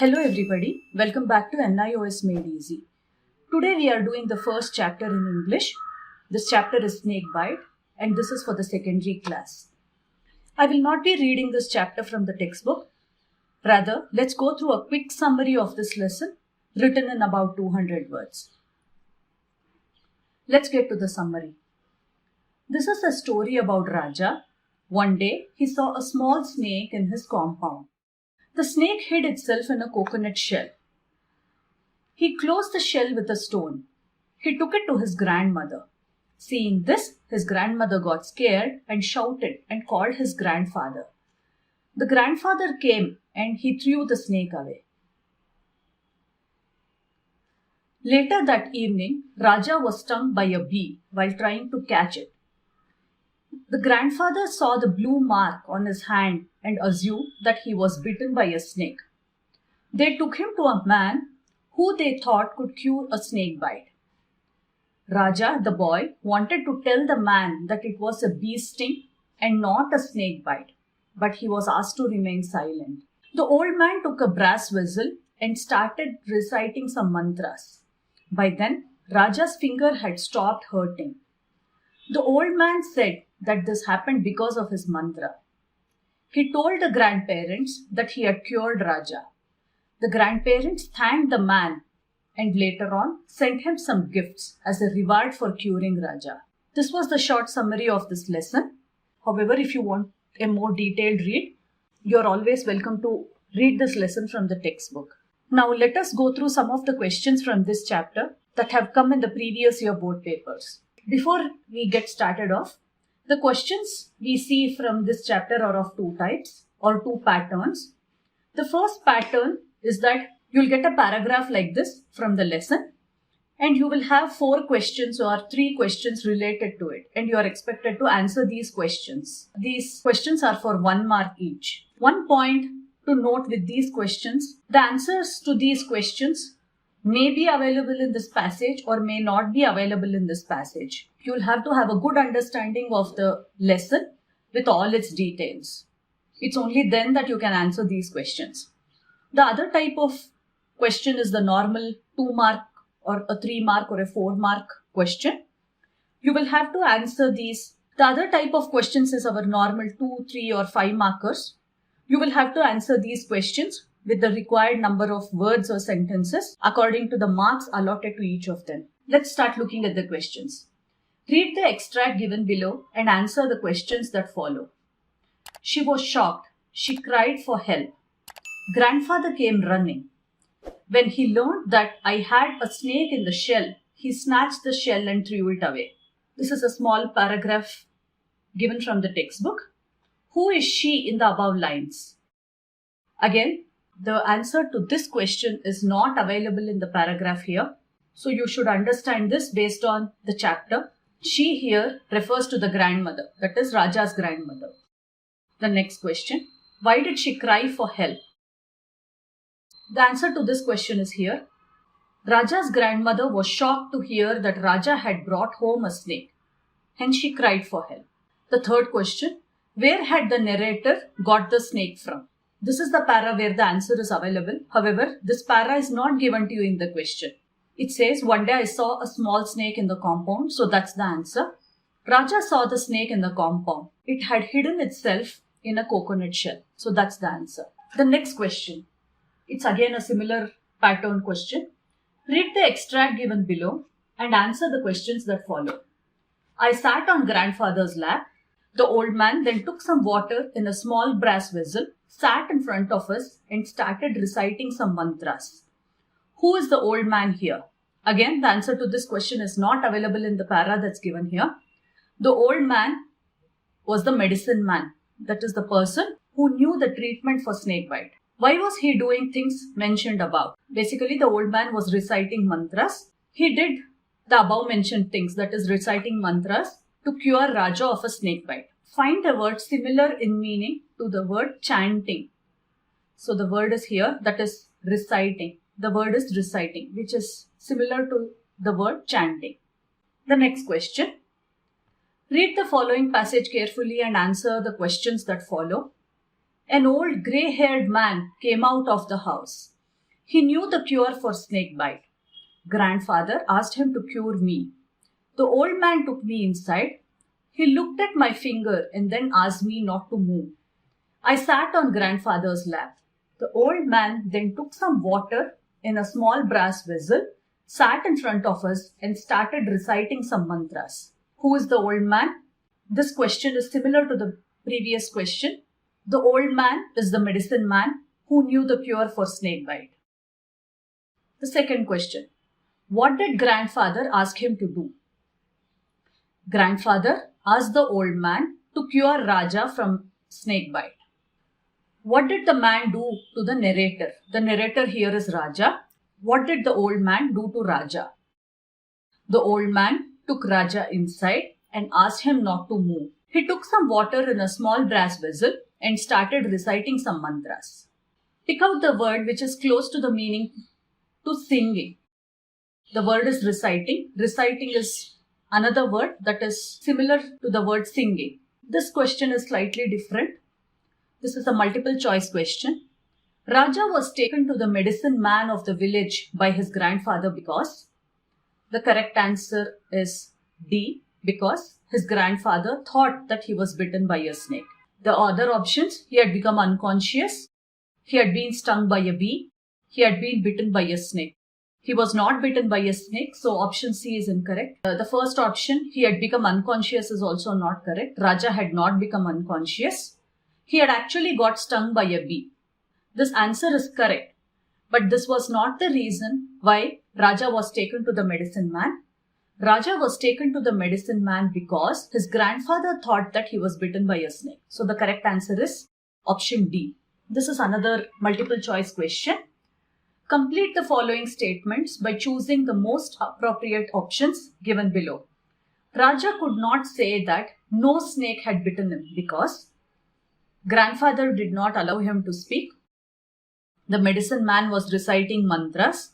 Hello everybody, welcome back to Nios Made Easy. Today we are doing the first chapter in English. This chapter is Snake Bite and this is for the secondary class. I will not be reading this chapter from the textbook. Rather, let's go through a quick summary of this lesson written in about 200 words. Let's get to the summary. This is a story about Raja. One day, he saw a small snake in his compound. The snake hid itself in a coconut shell. He closed the shell with a stone. He took it to his grandmother. Seeing this, his grandmother got scared and shouted and called his grandfather. The grandfather came and he threw the snake away. Later that evening, Raja was stung by a bee while trying to catch it. The grandfather saw the blue mark on his hand and assumed that he was bitten by a snake. They took him to a man who they thought could cure a snake bite. Raja, the boy, wanted to tell the man that it was a bee sting and not a snake bite, but he was asked to remain silent. The old man took a brass whistle and started reciting some mantras. By then, Raja's finger had stopped hurting. The old man said that this happened because of his mantra. He told the grandparents that he had cured Raja. The grandparents thanked the man and later on sent him some gifts as a reward for curing Raja. This was the short summary of this lesson. However, if you want a more detailed read, you are always welcome to read this lesson from the textbook. Now let us go through some of the questions from this chapter that have come in the previous year board papers. Before we get started off, the questions we see from this chapter are of two types or two patterns. The first pattern is that you'll get a paragraph like this from the lesson and you will have 4 questions or 3 questions related to it and you are expected to answer these questions. These questions are for 1 mark each. One point to note with these questions, the answers to these questions may be available in this passage or may not be available in this passage. You'll have to have a good understanding of the lesson with all its details. It's only then that you can answer these questions. The other type of question is the normal 2 mark or a 3 mark or a 4 mark question. You will have to answer these. The other type of questions is our normal 2, 3 or 5 markers. You will have to answer these questions with the required number of words or sentences according to the marks allotted to each of them. Let's start looking at the questions. Read the extract given below and answer the questions that follow. She was shocked. She cried for help. Grandfather came running. When he learned that I had a snake in the shell, he snatched the shell and threw it away. This is a small paragraph given from the textbook. Who is she in the above lines? Again, the answer to this question is not available in the paragraph here. So you should understand this based on the chapter. She here refers to the grandmother, that is Raja's grandmother. The next question, why did she cry for help? The answer to this question is here. Raja's grandmother was shocked to hear that Raja had brought home a snake. Hence she cried for help. The third question, where had the narrator got the snake from? This is the para where the answer is available. However, this para is not given to you in the question. It says, one day I saw a small snake in the compound. So that's the answer. Raja saw the snake in the compound. It had hidden itself in a coconut shell. So that's the answer. The next question. It's again a similar pattern question. Read the extract given below and answer the questions that follow. I sat on grandfather's lap. The old man then took some water in a small brass vessel, sat in front of us and started reciting some mantras. Who is the old man here? Again, the answer to this question is not available in the para that's given here. The old man was the medicine man. That is the person who knew the treatment for snake bite. Why was he doing things mentioned above? Basically, the old man was reciting mantras. He did the above mentioned things, that is reciting mantras, to cure Raja of a snake bite. Find a word similar in meaning to the word chanting. So the word is here, that is reciting. The word is reciting, which is similar to the word chanting. The next question. Read the following passage carefully and answer the questions that follow. An old grey-haired man came out of the house. He knew the cure for snake bite. Grandfather asked him to cure me. The old man took me inside. He looked at my finger and then asked me not to move. I sat on grandfather's lap. The old man then took some water in a small brass vessel, sat in front of us and started reciting some mantras. Who is the old man? This question is similar to the previous question. The old man is the medicine man who knew the cure for snake bite. The second question. What did grandfather ask him to do? Grandfather asked the old man to cure Raja from snake bite. What did the man do to the narrator? The narrator here is Raja. What did the old man do to Raja? The old man took Raja inside and asked him not to move. He took some water in a small brass vessel and started reciting some mantras. Pick out the word which is close to the meaning to singing. The word is reciting. Reciting is another word that is similar to the word singing. This question is slightly different. This is a multiple choice question. Raja was taken to the medicine man of the village by his grandfather because the correct answer is D, because his grandfather thought that he was bitten by a snake. The other options, he had become unconscious, he had been stung by a bee, he had been bitten by a snake. He was not bitten by a snake, so option C is incorrect. The first option, he had become unconscious, is also not correct. Raja had not become unconscious. He had actually got stung by a bee. This answer is correct, but this was not the reason why Raja was taken to the medicine man. Raja was taken to the medicine man because his grandfather thought that he was bitten by a snake. So the correct answer is option D. This is another multiple choice question. Complete the following statements by choosing the most appropriate options given below. Raja could not say that no snake had bitten him because grandfather did not allow him to speak. The medicine man was reciting mantras.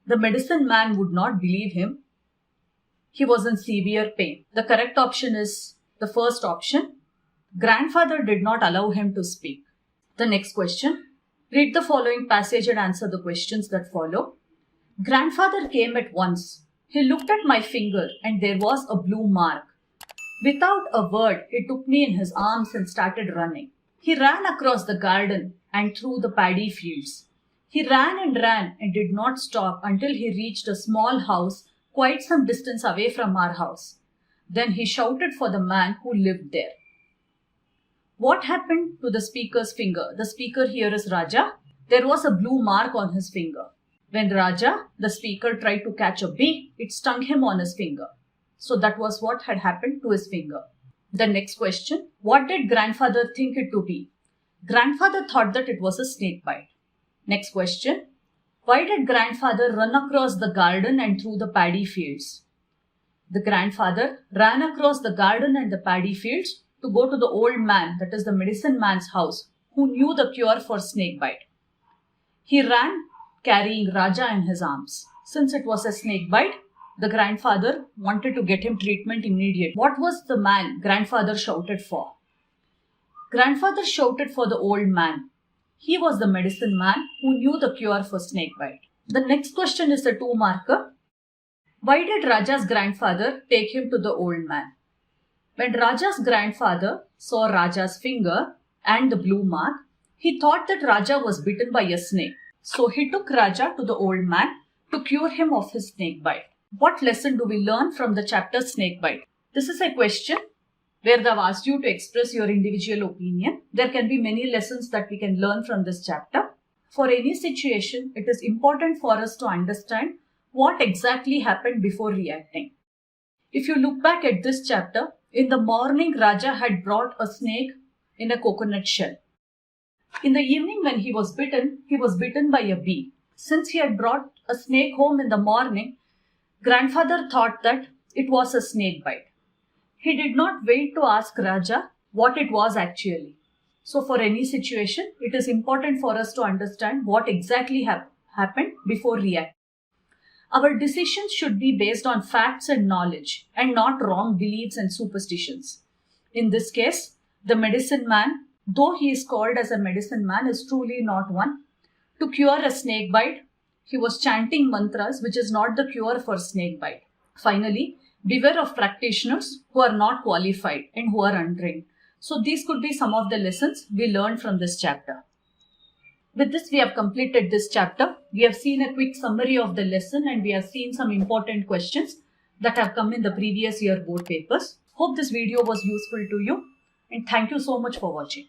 The medicine man would not believe him. He was in severe pain. The correct option is the first option. Grandfather did not allow him to speak. The next question. Read the following passage and answer the questions that follow. Grandfather came at once. He looked at my finger and there was a blue mark. Without a word, he took me in his arms and started running. He ran across the garden and through the paddy fields. He ran and did not stop until he reached a small house quite some distance away from our house. Then he shouted for the man who lived there. What happened to the speaker's finger? The speaker here is Raja. There was a blue mark on his finger. When Raja, the speaker, tried to catch a bee, it stung him on his finger. So that was what had happened to his finger. The next question. What did grandfather think it to be? Grandfather thought that it was a snake bite. Next question. Why did grandfather run across the garden and through the paddy fields? The grandfather ran across the garden and the paddy fields to go to the old man, that is the medicine man's house, who knew the cure for snake bite. He ran carrying Raja in his arms. Since it was a snake bite, the grandfather wanted to get him treatment immediately. What was the man grandfather shouted for? Grandfather shouted for the old man. He was the medicine man who knew the cure for snake bite. The next question is a 2-marker. Why did Raja's grandfather take him to the old man? When Raja's grandfather saw Raja's finger and the blue mark, he thought that Raja was bitten by a snake. So he took Raja to the old man to cure him of his snake bite. What lesson do we learn from the chapter snake bite? This is a question where they have asked you to express your individual opinion. There can be many lessons that we can learn from this chapter. For any situation, it is important for us to understand what exactly happened before reacting. If you look back at this chapter, in the morning Raja had brought a snake in a coconut shell. In the evening when he was bitten by a bee. Since he had brought a snake home in the morning, grandfather thought that it was a snake bite. He did not wait to ask Raja what it was actually. So for any situation, it is important for us to understand what exactly happened before reacting. Our decisions should be based on facts and knowledge and not wrong beliefs and superstitions. In this case, the medicine man, though he is called as a medicine man, is truly not one. To cure a snake bite, He was chanting mantras, which is not the cure for snake bite. Finally, beware of practitioners who are not qualified and who are untrained. So these could be some of the lessons we learned from this chapter. With this, we have completed this chapter. We have seen a quick summary of the lesson and we have seen some important questions that have come in the previous year board papers. Hope this video was useful to you and thank you so much for watching.